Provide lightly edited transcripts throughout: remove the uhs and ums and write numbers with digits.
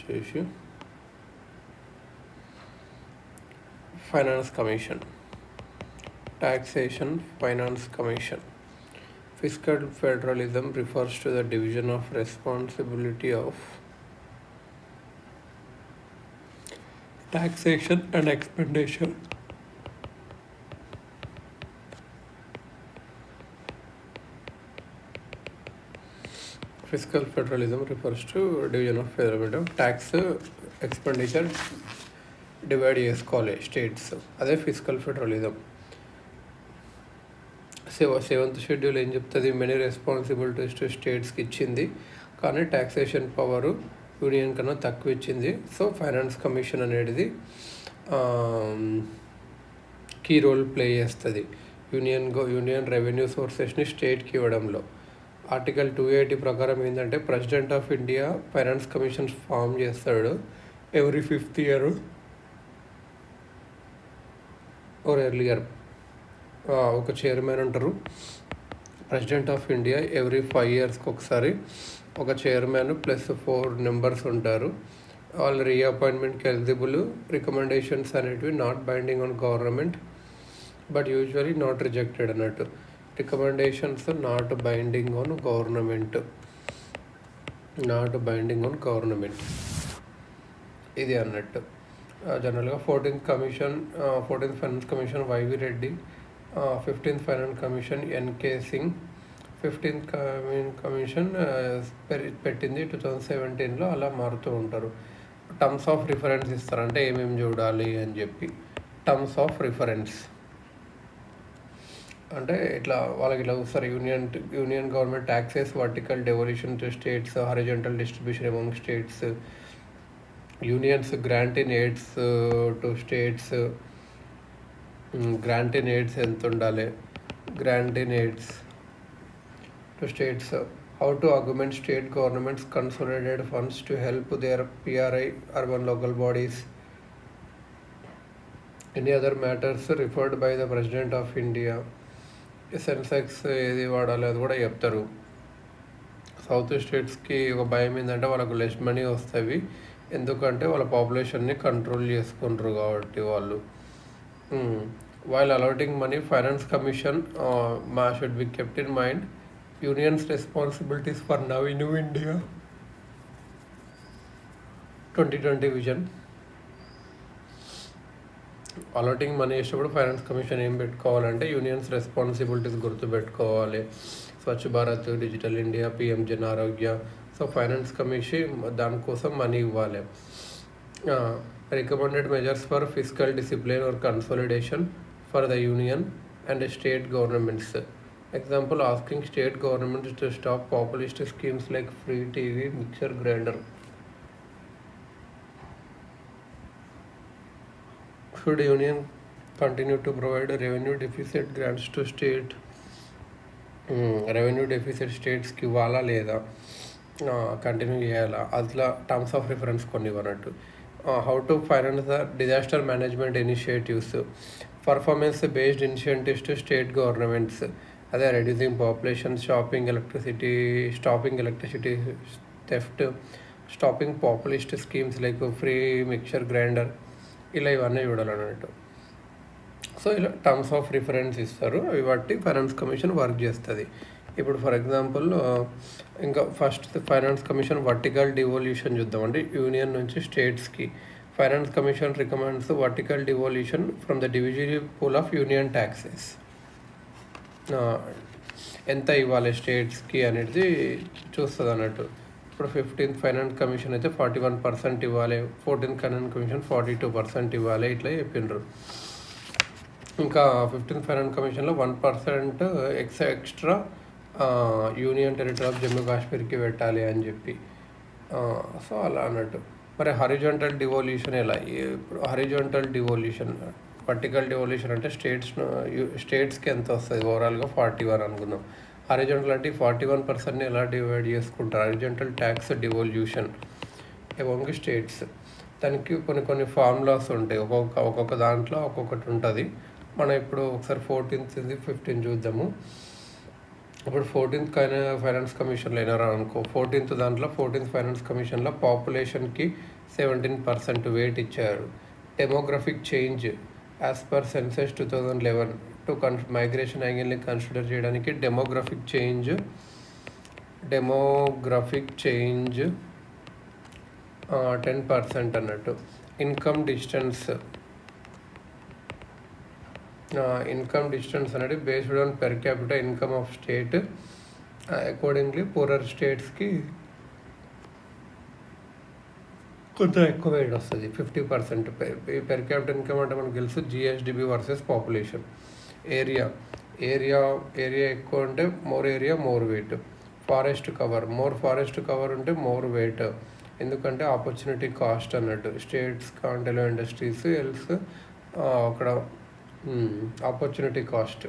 వచ్చేసి finance commission, taxation, finance commission. Fiscal federalism refers to the division of responsibility of taxation and expenditure. Fiscal federalism refers to division of federal tax expenditure divide చేసుకోవాలి states, అదే physical federalism. Seventh schedule ఏం చెప్తుంది? Many responsibilities to స్టేట్స్కి ఇచ్చింది, కానీ taxation power union కన్నా తక్కువ ఇచ్చింది. సో ఫైనాన్స్ కమిషన్ అనేది కీ రోల్ ప్లే చేస్తుంది యూనియన్ రెవెన్యూ సోర్సెస్ని స్టేట్కి ఇవ్వడంలో. ఆర్టికల్ 280 ప్రకారం ఏంటంటే president of India finance commission form చేస్తాడు every 5th year or earlier. ఒక చైర్మన్ ఉంటారు. ప్రెసిడెంట్ ఆఫ్ ఇండియా ఎవ్రీ 5 yearsకి ఒకసారి ఒక చైర్మన్ ప్లస్ 4 members ఉంటారు. వాళ్ళు రీఅపాయింట్మెంట్కి ఎలిజిబుల్. రికమెండేషన్స్ అనేటివి not binding on government but usually not rejected అన్నట్టు. Recommendations not binding on government, ఇది అన్నట్టు. జనరల్గా 14th finance commission Y V Reddy, 15th finance commission N K Singh, 15th commission పెట్టింది 2017లో. అలా మారుతూ ఉంటారు. టర్మ్స్ ఆఫ్ రిఫరెన్స్ ఇస్తారు, అంటే ఏమేమి చూడాలి అని చెప్పి. టర్మ్స్ ఆఫ్ రిఫరెన్స్ అంటే ఇట్లా వాళ్ళకి ఇట్లా చూస్తారు. Union government taxes vertical devolution to states, horizontal distribution among states. Unions grant in aids to states. Grant in aids ఎంత ఉండాలి? Grant in aids to states. How to augment state governments consolidated funds to help their PRI urban local bodies. Any other matters referred by the president of India. Census ఏది వాడాలి అది కూడా చెప్తారు. South స్టేట్స్కి ఒక భయం ఏంటంటే వాళ్ళకు లెస్ మనీ వస్తాయి, ఎందుకంటే వాళ్ళ పాపులేషన్ని కంట్రోల్ చేసుకుంటారు కాబట్టి వాళ్ళు. While allotting money, finance commission should be kept in mind union's responsibilities for now new India 2020 vision. Allotting money వేసేటప్పుడు ఫైనాన్స్ కమిషన్ ఏం పెట్టుకోవాలంటే యూనియన్స్ రెస్పాన్సిబిలిటీస్ గుర్తుపెట్టుకోవాలి. Swachh Bharat, digital India, PM Jan Arogya. So finance commission దానికోసం మనీ ఇవ్వాలి. Recommended measures for physical discipline or consolidation for the union and state governments. Example, asking state governments to stop populist schemes like free TV, mixer grinder. Should union continue to provide revenue deficit grants to state? Revenue deficit స్టేట్స్కి ఇవ్వాలా లేదా, continue చేయాలా? అట్లా terms of reference కొన్ని ఇవ్వనట్టు. How to finance the disaster management initiatives. Performance based initiatives to state governments. అదే reducing population, stopping electricity theft, stopping populist schemes like free mixer grinder. ఇలా ఇవన్నీ చూడాలన్నట్టు. సో ఇలా టర్మ్స్ ఆఫ్ రిఫరెన్స్ ఇస్తారు, అవి బట్టి ఫైనాన్స్ కమిషన్ వర్క్ చేస్తుంది. ఇప్పుడు ఫర్ ఎగ్జాంపుల్ ఇంకా first finance commission vertical devolution చూద్దాం. అంటే యూనియన్ నుంచి స్టేట్స్కి finance commission recommends vertical devolution from the divisible pool of union taxes. ఎంత ఇవ్వాలి స్టేట్స్కి అనేది చూస్తుంది అన్నట్టు. ఇప్పుడు 15th ఫైనాన్స్ కమిషన్ అయితే 41% ఇవ్వాలి, 14th ఫైనాన్స్ కమిషన్ 42% ఇవ్వాలి, ఇట్లా చెప్పిండ్రు. ఇంకా 15th ఫైనాన్స్ కమిషన్లో 1% extra union territory of Jammu కాశ్మీర్కి పెట్టాలి అని చెప్పి. సో అలా అన్నట్టు. మరి హారిజాంటల్ డివల్యూషన్ ఎలా? ఇప్పుడు హారిజాంటల్ డివల్యూషన్, వర్టికల్ డివల్యూషన్ అంటే స్టేట్స్కి ఎంత వస్తుంది? ఓవరాల్గా 41 అనుకుందాం. హారిజాంటల్ అంటే 41%ని ఎలా డివైడ్ చేసుకుంటారు? Horizontal tax devolution among states. దానికి కొన్ని ఫార్ములాస్ ఉంటాయి, ఒక్కొక్క దాంట్లో ఒక్కొక్కటి ఉంటుంది. మనం ఇప్పుడు ఒకసారి 14th 15 చూద్దాము. ఇప్పుడు 14th ఫైనాన్స్ కమిషన్లో అయినారా అనుకో, 14th ఫైనాన్స్ కమిషన్లో పాపులేషన్కి 17% వెయిట్ ఇచ్చారు. Demographic change as per census 2011 migration యాంగిల్ని కన్సిడర్ చేయడానికి డెమోగ్రఫిక్ చేంజ్ 10% అన్నట్టు. ఇన్కమ్ డిస్టెన్స్ అనేది based on per capital income of state. Accordingly poorer స్టేట్స్కి కొంచెం ఎక్కువ వెయిట్ వస్తుంది, 50%. పెర్ క్యాపిటల్ ఇన్కమ్ అంటే మనకు తెలుసు జిఎస్డిపి వర్సెస్ పాపులేషన్. ఏరియా ఎక్కువ ఉంటే more area more weight. Forest cover ఉంటే మోర్ వెయిట్, ఎందుకంటే ఆపర్చునిటీ కాస్ట్ అన్నట్టు. స్టేట్స్ కాంటెలో ఇండస్ట్రీస్ ఎల్స్ అక్కడ ఆపర్చునిటీ కాస్ట్.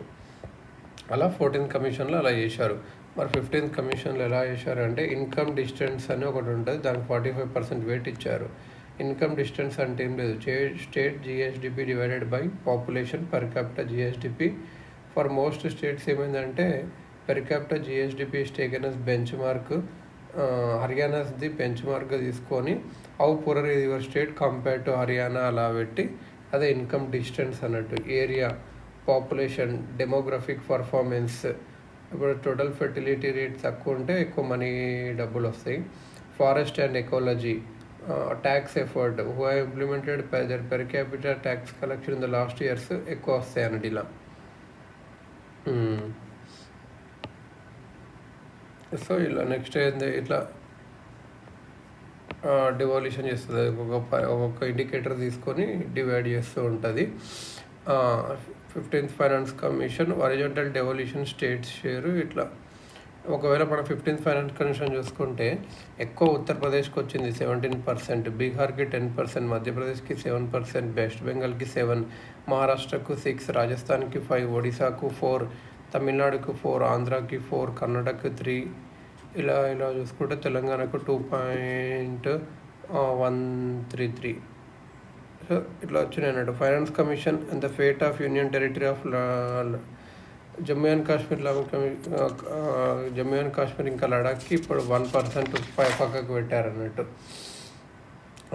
అలా 14th కమిషన్లో అలా చేశారు. మరి 15th కమిషన్లో ఎలా చేశారు అంటే ఇన్కమ్ డిస్టెన్స్ అని ఒకటి ఉంటుంది, దానికి 45% వెయిట్ ఇచ్చారు. ఇన్కమ్ డిస్టెన్స్ అంటే ఏం లేదు, state GSDP divided by population per capital GSDP. For most states ఏమైందంటే per capital GSDP is taken as benchmark. హర్యానాస్ది బెంచ్ మార్క్గా తీసుకొని how poorer is your state compare to Haryana అలా పెట్టి అదే ఇన్కమ్ డిస్టెన్స్ అన్నట్టు. Area, population, demographic performance. ఇప్పుడు total fertility rate తక్కువ ఉంటే ఎక్కువ మనీ డబ్బులు వస్తాయి. Forest and ecology, tax effort, who have implemented their per capital tax collection in the last years ఎక్కువ వస్తాయి అన్నట్టు. ఇలా సో ఇలా నెక్స్ట్ ఏంది ఇట్లా డివాల్యూషన్ చేస్తుంది. ఒక్కొక్క ఇండికేటర్ తీసుకొని డివైడ్ చేస్తూ ఉంటుంది. 15th finance commission horizontal devolution states share ఇట్లా. ఒకవేళ మనం 15th ఫైనాన్స్ కమిషన్ చూసుకుంటే ఎక్కువ ఉత్తరప్రదేశ్కి వచ్చింది 17%, బీహార్కి 10%, మధ్యప్రదేశ్కి 7%, వెస్ట్ బెంగాల్కి 7%, మహారాష్ట్రకు 6%, రాజస్థాన్కి 5%, ఒడిశాకు 4%, తమిళనాడుకు 4%, ఆంధ్రాకి 4%, కర్ణాటకకి 3%. ఇలా చూసుకుంటే తెలంగాణకు 2.133. సో ఇట్లా వచ్చినాయి అన్నట్టు. Finance commission and the fate of union territory of Jammu and Kashmir ఇంకా లడాఖ్కి ఇప్పుడు 1% పక్కకు పెట్టారన్నట్టు.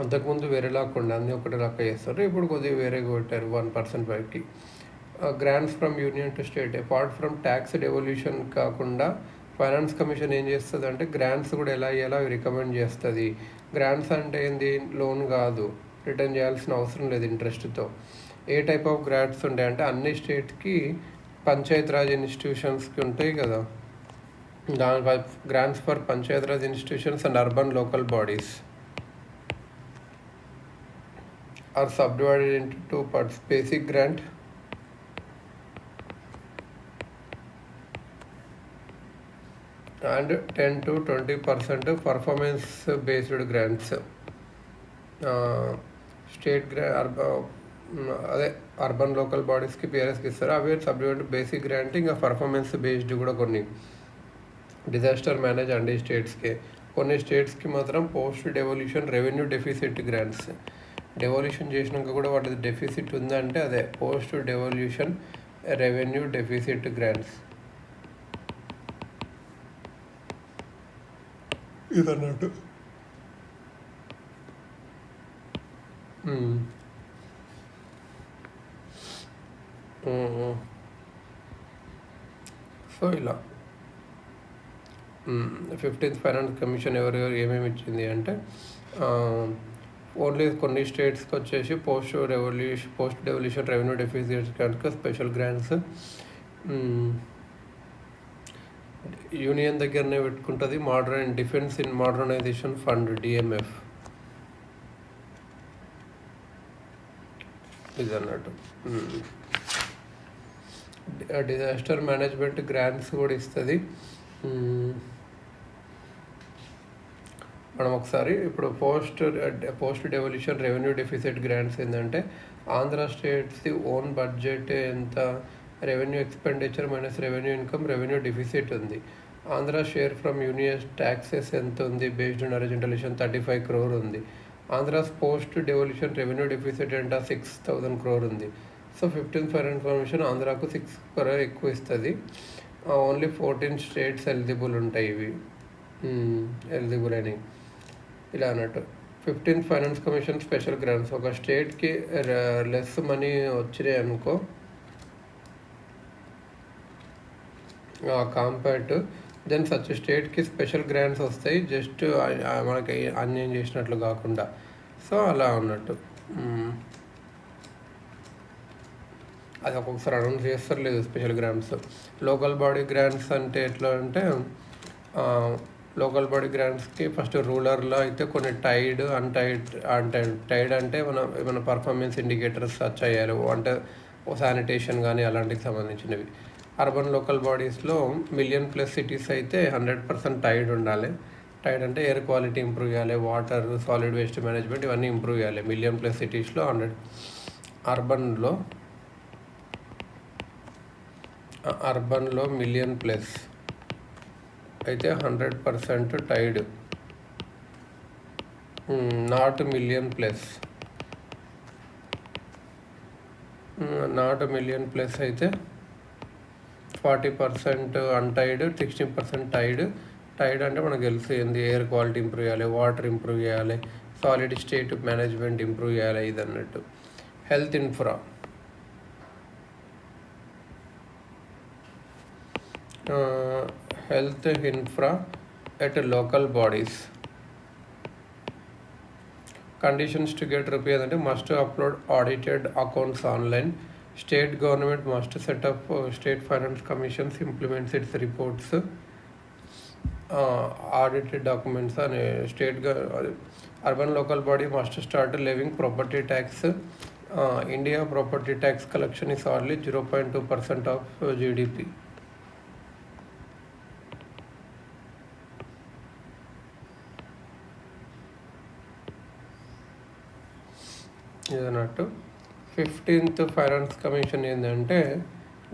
అంతకుముందు వేరే లాకుండా అన్నీ ఒకటి లెక్క చేస్తారు, ఇప్పుడు కొద్దిగా వేరేగా పెట్టారు 1% పైకి. Grants from union to state apart from tax devolution కాకుండా ఫైనాన్స్ కమిషన్ ఏం చేస్తుంది అంటే గ్రాంట్స్ కూడా ఎలా ఇవ్వాలో అవి రికమెండ్ చేస్తుంది. గ్రాంట్స్ అంటే ఏంది, లోన్ కాదు, రిటర్న్ చేయాల్సిన అవసరం లేదు ఇంట్రెస్ట్తో. ఏ టైప్ ఆఫ్ గ్రాంట్స్ ఉంటాయి అంటే అన్ని స్టేట్కి పంచాయత్ రాజ్ ఇన్స్టిట్యూషన్స్కి ఉంటాయి కదా, దాని grants for panchayat raj institutions and urban local bodies are subdivided into 2 parts: basic grant and 10 to 20% performance based grants. State అదే అర్బన్ లోకల్ బాడీస్కి పిఆర్ఎస్కి ఇస్తారు. అవి సబ్డివైడ్ బేసిక్ గ్రాంట్, ఇంకా పర్ఫార్మెన్స్ బేస్డ్ కూడా కొన్ని డిజాస్టర్ మేనేజ్ అండి స్టేట్స్కి. కొన్ని స్టేట్స్కి మాత్రం post devolution revenue deficit grants. Devolution చేసినాక కూడా వాటి డెఫిసిట్ ఉందంటే అదే post devolution revenue deficit grants ఇదన్నట్టు. సో ఇలా 15th ఫైనాన్స్ కమిషన్ ఎవరెవరు ఏమేమి ఇచ్చింది అంటే ఓన్లీ కొన్ని స్టేట్స్కి వచ్చేసి పోస్ట్ డెవల్యూషన్ రెవెన్యూ డెఫిసిట్ కనుక స్పెషల్ గ్రాంట్స్. యూనియన్ దగ్గరనే పెట్టుకుంటుంది defence in modernization fund DMF ఇది అన్నట్టు. డిజాస్టర్ మేనేజ్మెంట్ గ్రాంట్స్ కూడా ఇస్తుంది. మనం ఒకసారి ఇప్పుడు post devolution revenue deficit grants ఏంటంటే ఆంధ్ర స్టేట్స్ది ఓన్ బడ్జెట్ ఎంత, revenue expenditure minus revenue income, revenue deficit ఉంది. Andhra share from union taxes ఎంత ఉంది బేస్డ్ ఆన్ హారిజాంటలైజేషన్ 35 crore ఉంది. Andhra's post devolution revenue deficit అంటే 6,000 crore ఉంది. సో 15th ఫైనాన్స్ కమిషన్ ఆంధ్రాకు 6 crore ఎక్కువ ఇస్తుంది. ఓన్లీ 14 స్టేట్స్ ఎలిజిబుల్ ఉంటాయి, ఇవి ఎలిజిబుల్ అని ఇలా అన్నట్టు. 15th finance commission special grants. ఒక స్టేట్కి లెస్ మనీ వచ్చినాయి అనుకో కంపేర్డ్ టు దెన్ సచ్ స్టేట్కి స్పెషల్ గ్రాంట్స్ వస్తాయి, జస్ట్ మనకి అన్యాయం చేసినట్లు కాకుండా. సో అలా ఉన్నట్టు అది ఒక్కొక్కసారి అనౌన్స్ చేస్తారు, లేదు special grants. Local body grants అంటే ఎట్లా అంటే లోకల్ బాడీ గ్రాంట్స్కి ఫస్ట్ రూరల్లో అయితే కొన్ని టైడ్ టైడ్ అంటే మన పర్ఫార్మెన్స్ ఇండికేటర్స్ టచ్ అయ్యాలి, అంటే శానిటేషన్ కానీ అలాంటికి సంబంధించినవి. అర్బన్ లోకల్ బాడీస్లో 1,000,000+ సిటీస్ అయితే 100% టైడ్ ఉండాలి. టైడ్ అంటే ఎయిర్ క్వాలిటీ ఇంప్రూవ్ చేయాలి, వాటర్, సాలిడ్ వేస్ట్ మేనేజ్మెంట్ ఇవన్నీ ఇంప్రూవ్ చేయాలి 1,000,000+ సిటీస్లో 100. అర్బన్లో 1,000,000+ అయితే 100% టైడ్, నాట్ 1,000,000+. నాట్ 1,000,000+ అయితే 40% అన్టైడ్, 60% టైడ్. టైడ్ అంటే మనకు తెలుసు ఏంది, ఎయిర్ క్వాలిటీ ఇంప్రూవ్ చేయాలి, వాటర్ ఇంప్రూవ్ చేయాలి, సాలిడ్ స్టేట్ మేనేజ్మెంట్ ఇంప్రూవ్ చేయాలి, ఇది అన్నట్టు. Health infra at local bodies. Conditions to get rupees అంటే must upload audited accounts online. State government must set up state finance commissions implements its reports, audited documents and state urban local body must start levying property tax. India property tax collection is only 0.2% of GDP. ఇదన్నట్టు. 15th finance commission ఏంటంటే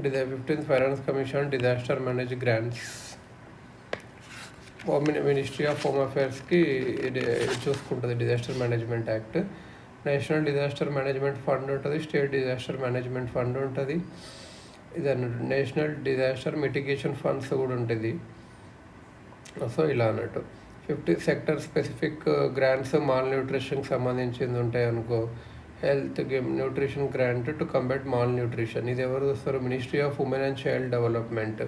15th finance commission disaster manage grants. Ministry of home అఫేర్స్కి చూసుకుంటుంది disaster management act. National disaster management fund ఉంటుంది, state disaster management fund ఉంటుంది, ఇదన్నట్టు. National disaster mitigation funds కూడా ఉంటుంది. So ఇలా అన్నట్టు 50 సెక్టర్ స్పెసిఫిక్ గ్రాంట్స్ మాల్ న్యూట్రిషన్కి సంబంధించింది ఉంటాయి అనుకో. Health nutrition grant to combat malnutrition, ఇది ఎవరు చూస్తారు, ministry of women and child development.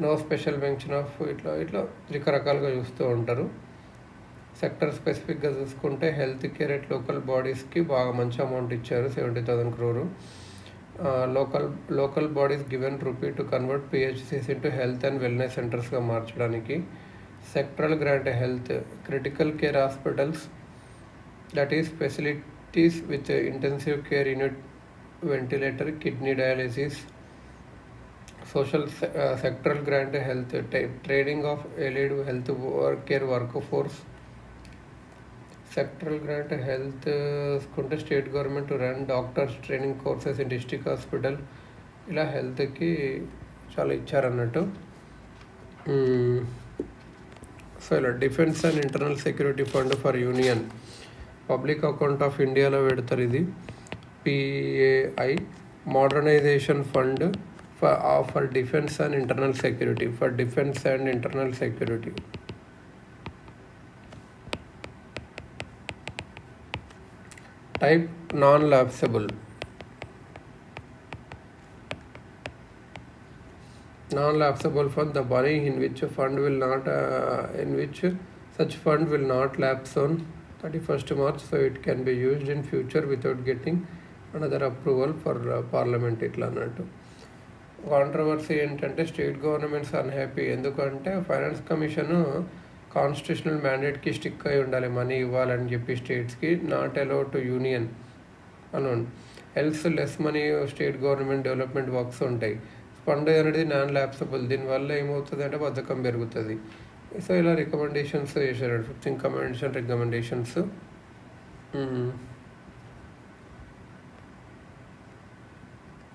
No special mention of, ఇట్లా రకరకాలుగా చూస్తూ ఉంటారు. సెక్టర్ స్పెసిఫిక్గా చూసుకుంటే హెల్త్ కేర్ అట్ లోకల్ బాడీస్కి బాగా మంచి అమౌంట్ ఇచ్చారు, 70,000 crore. Local bodies given rupee to convert PHCs into health and wellness సెంటర్స్గా మార్చడానికి. Sectoral grant health critical care hospitals, that is facilities with intensive care unit, ventilator, kidney dialysis. Social sectoral grant health training of allied health care work force. Sectoral grant health తీసుకుంటే state government run doctors training courses in district hospital. ఇలా హెల్త్కి చాలా ఇచ్చారన్నట్టు. So ఇలా defence and internal security fund for union, public account of ఇండియాలో పెడతారు ఇది, PAI. Modernization fund for defence and internal security. Type non-lapsable. Non-lapsable fund, the money in which such fund will not lapse on 31st March, so it can be used in future without getting another approval for parliament. ఇట్లా అన్నట్టు. Controversy ఏంటంటే state governments unhappy, ఎందుకంటే finance commission constitutional మ్యాండేట్కి stick అయి ఉండాలి, money ఇవ్వాలని చెప్పి స్టేట్స్కి, నాట్ అలౌ టు యూనియన్ అను else less money state government development works ఉంటాయి. ఫండ్ అనేది నాన్ ల్యాప్సబుల్, దీనివల్ల ఏమవుతుంది అంటే బద్ధకం పెరుగుతుంది. సో ఇలా రికమెండేషన్స్ చేశారు, 15 రికమెండేషన్స్.